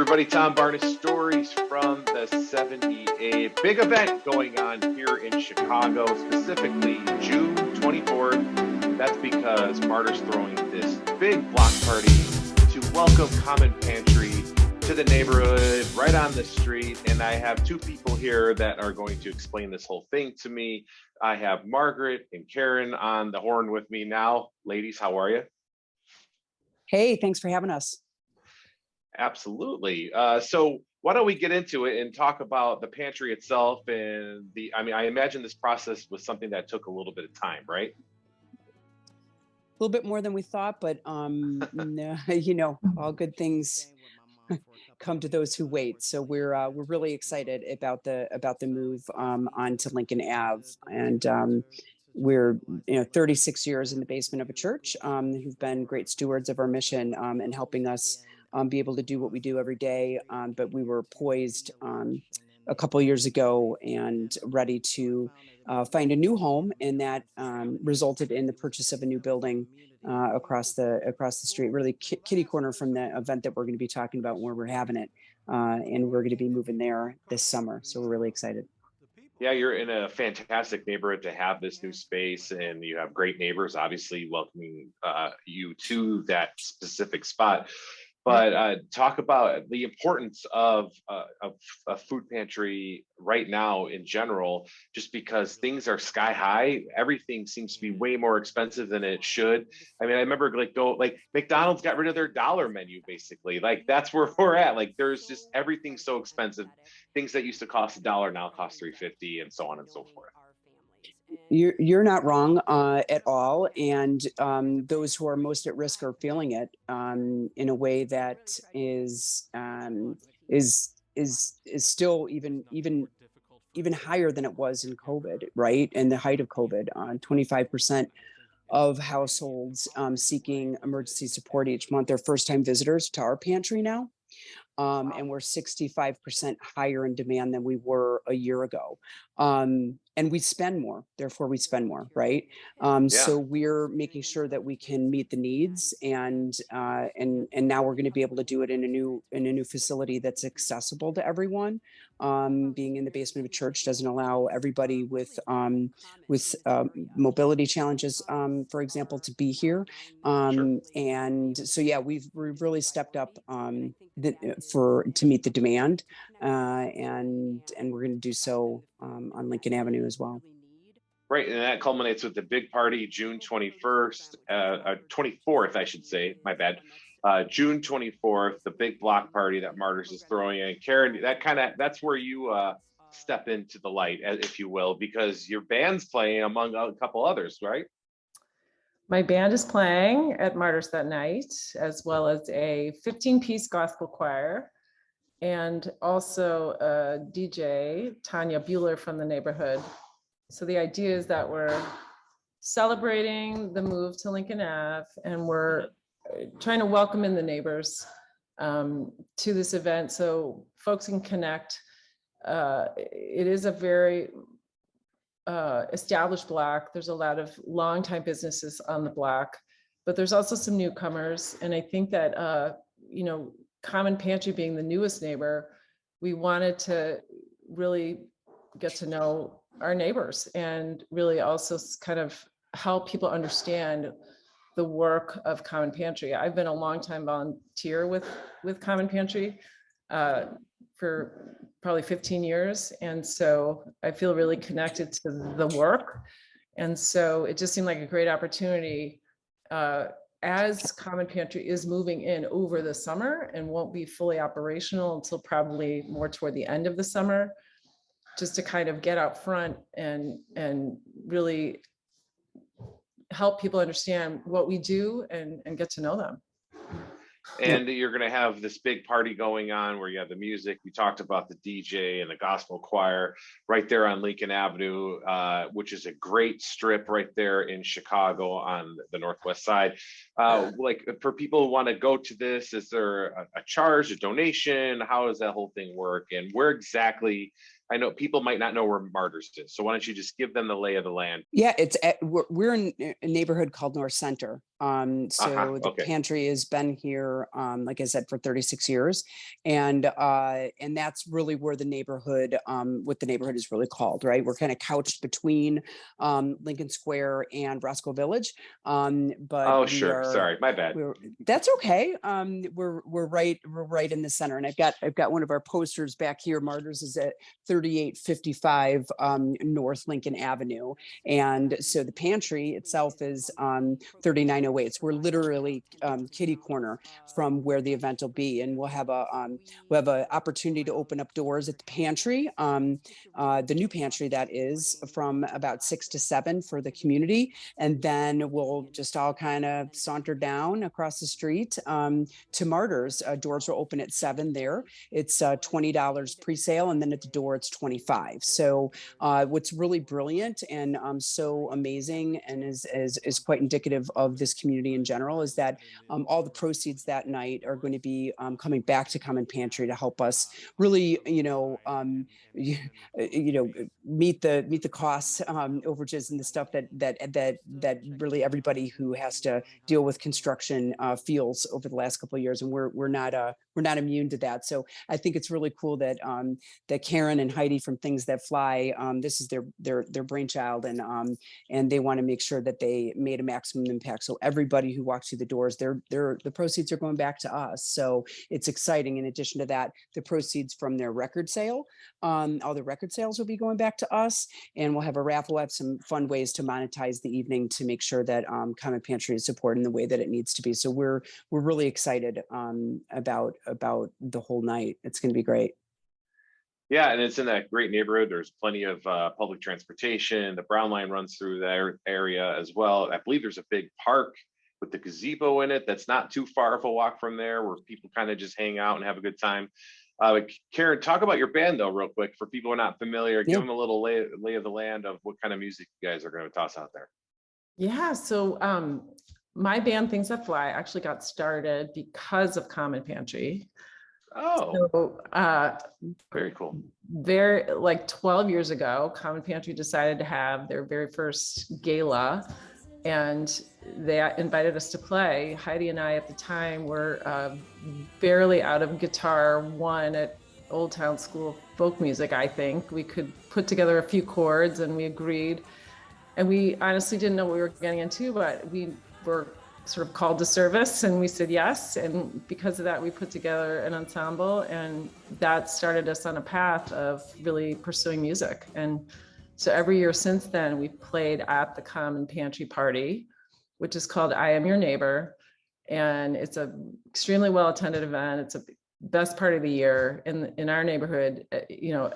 everybody, Tom Barnes, stories from the 78. Big event going on here in Chicago, specifically June 24th. That's because Martyrs throwing this big block party to welcome Common Pantry to the neighborhood right on the street. And I have two people here that are going to explain this whole thing to me. I have Margaret and Karen on the horn with me now. Ladies, how are you? Hey, thanks for having us. Absolutely. So why don't we get into it and talk about the pantry itself and I imagine this process was something that took a little bit of time, right? A little bit more than we thought, but no, all good things come to those who wait. So we're really excited about the move onto Lincoln Ave, and we're 36 years in the basement of a church who've been great stewards of our mission and helping us be able to do what we do every day. But we were poised a couple years ago and ready to find a new home, and that resulted in the purchase of a new building across the street, really kitty corner from the event that we're going to be talking about where we're having it, and we're going to be moving there this summer. So we're really excited. Yeah, you're in a fantastic neighborhood to have this new space, and you have great neighbors, obviously welcoming you to that specific spot. But talk about the importance of a food pantry right now in general, just because things are sky high. Everything seems to be way more expensive than it should. I mean, I remember like McDonald's got rid of their dollar menu, basically. Like that's where we're at. Like there's just everything so expensive. Things that used to cost $1 now cost $3.50, and so on and so forth. You're not wrong at all, and those who are most at risk are feeling it in a way that is still even higher than it was in COVID, right? In the height of COVID, 25% of households seeking emergency support each month are first-time visitors to our pantry now. And we're 65% higher in demand than we were a year ago. And we spend more, therefore we spend more, right? So we're making sure that we can meet the needs, and now we're going to be able to do it in a new facility that's accessible to everyone. Being in the basement of a church doesn't allow everybody with mobility challenges, for example, to be here. And so yeah, we've really stepped up to meet the demand, and we're going to do so on Lincoln Avenue as well. Right, and that culminates with the big party June 21st, 24th, I should say, my bad. June 24th, the big block party that Martyrs is throwing in. Karen, that's where you step into the light, if you will, because your band's playing among a couple others, right? My band is playing at Martyrs that night, as well as a 15-piece gospel choir, and also a DJ, Tanya Bueller from the neighborhood. So the idea is that we're celebrating the move to Lincoln Ave, and we're trying to welcome in the neighbors to this event so folks can connect. It is a very established block. There's a lot of longtime businesses on the block, but there's also some newcomers. And I think that, Common Pantry being the newest neighbor, we wanted to really get to know our neighbors and really also kind of help people understand the work of Common Pantry. I've been a longtime volunteer with Common Pantry for probably 15 years. And so I feel really connected to the work. And so it just seemed like a great opportunity as Common Pantry is moving in over the summer and won't be fully operational until probably more toward the end of the summer, just to kind of get out front and really help people understand what we do and get to know them. And you're going to have this big party going on where you have the music. We talked about the DJ and the gospel choir right there on Lincoln Avenue, which is a great strip right there in Chicago on the northwest side. Like for people who want to go to this, is there a charge, a donation? How does that whole thing work? And where exactly I know people might not know where Martyrs is, so why don't you just give them the lay of the land? Yeah, we're in a neighborhood called North Center. So the Okay. pantry has been here, like I said, for 36 years, and that's really where the neighborhood, what the neighborhood is really called, right? We're kind of couched between Lincoln Square and Roscoe Village, but Oh, we sure. are. Sorry, my bad. That's okay. We're right in the center, and I've got one of our posters back here. Martyrs is at 3855 North Lincoln Avenue. And so the pantry itself is 3908. So we're literally kitty corner from where the event will be. And we'll have an opportunity to open up doors at the pantry, the new pantry that is, from about 6 to 7 for the community. And then we'll just all kind of saunter down across the street to Martyrs. Doors will open at 7 there. It's $20 pre-sale, and then at the door it's 25. So what's really brilliant and so amazing, and is quite indicative of this community in general, is that all the proceeds that night are going to be coming back to Common Pantry to help us really, meet the costs, overages, and the stuff that really everybody who has to deal with construction feels over the last couple of years, and we're not immune to that. So I think it's really cool that that Karen and Heidi from Things That Fly, this is their brainchild, and they want to make sure that they made a maximum impact. So everybody who walks through the doors, the proceeds are going back to us. So it's exciting. In addition to that, the proceeds from their record sale, all the record sales will be going back to us, and we'll have a raffle. We'll have some fun ways to monetize the evening to make sure that Common Pantry is supported in the way that it needs to be. So we're really excited about the whole night. It's going to be great. Yeah, and it's in that great neighborhood. There's plenty of public transportation. The Brown Line runs through that area as well. I believe there's a big park with the gazebo in it that's not too far of a walk from there, where people kind of just hang out and have a good time. Karen, talk about your band though, real quick, for people who are not familiar. Give them a little lay of the land of what kind of music you guys are going to toss out there. Yeah, so my band Things That Fly actually got started because of Common Pantry. Oh, so very cool. Like 12 years ago, Common Pantry decided to have their very first gala, and they invited us to play. Heidi and I at the time were barely out of guitar one at Old Town School of Folk Music. I think we could put together a few chords, and we agreed. And we honestly didn't know what we were getting into, but we were sort of called to service, and we said yes. And because of that, we put together an ensemble, and that started us on a path of really pursuing music. And so every year since then, we've played at the Common Pantry party, which is called I Am Your Neighbor. And it's an extremely well-attended event. It's a best part of the year in our neighborhood.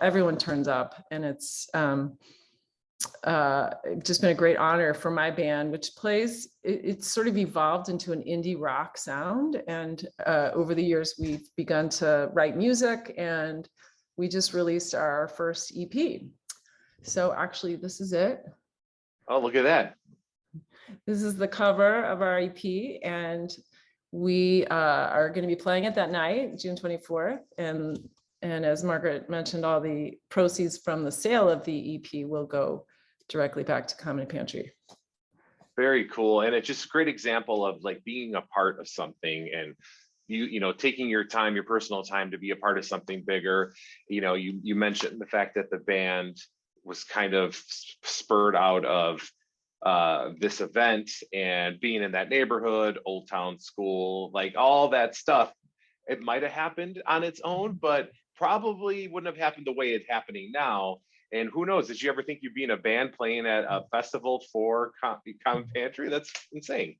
Everyone turns up, and it's just been a great honor for my band, which plays, it's sort of evolved into an indie rock sound. And over the years, we've begun to write music, and we just released our first EP. So actually, this is it. Oh, look at that. This is the cover of our EP, and we are going to be playing it that night, June 24th. And as Margaret mentioned, all the proceeds from the sale of the EP will go directly back to Common Pantry. Very cool. And it's just a great example of like being a part of something, and taking your time, your personal time, to be a part of something bigger. You mentioned the fact that the band was kind of spurred out of this event, and being in that neighborhood, Old Town School, like all that stuff. It might have happened on its own, but probably wouldn't have happened the way it's happening now. And who knows, did you ever think you'd be in a band playing at a festival for Common Pantry? That's insane.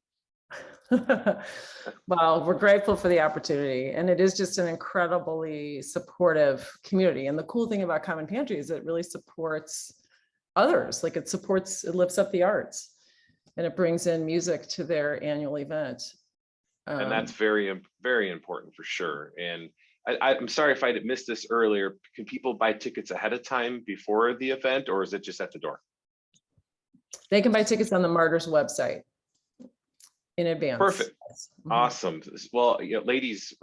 Well, we're grateful for the opportunity, and it is just an incredibly supportive community. And the cool thing about Common Pantry is it really supports others. Like it lifts up the arts, and it brings in music to their annual event. And that's very, very important for sure. And I'm sorry if I missed this earlier. Can people buy tickets ahead of time before the event, or is it just at the door? They can buy tickets on the Martyrs website in advance. Perfect. Awesome. Well, ladies,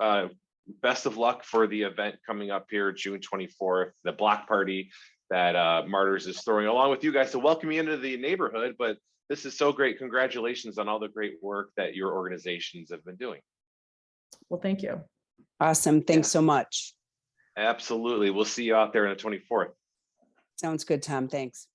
best of luck for the event coming up here June 24th, the block party that Martyrs is throwing along with you guys to welcome you into the neighborhood. But this is so great. Congratulations on all the great work that your organizations have been doing. Well, thank you. Awesome. Thanks so much. Absolutely. We'll see you out there on the 24th. Sounds good, Tom. Thanks.